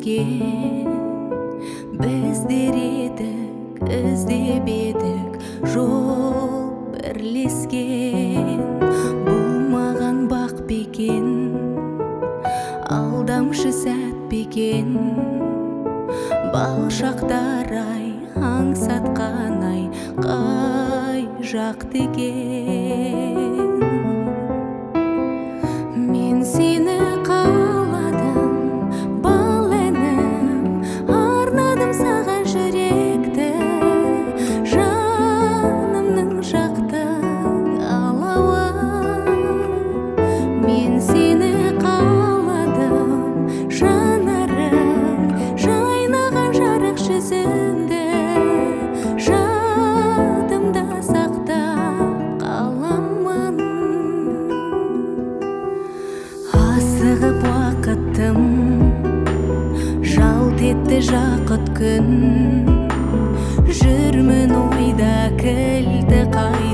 бекен. Біздер едік, іздеп едік, жол бірлескен. Бұл маған бақ бекен, алдамшы сәт бекен. Бал шақтар ай, аңсатқан ай, қай жақты екен. Мен сені қаладым, бал інім, арнадым саған жүректі, жанымның жақты алауы. Мен сені қаладым, жанарым, жайнаған жарық жүзіңді, жадымда сақтап қаламын. Асығып уақытым, жалт етті жақұт күн. Жүрмін ойда кілті қай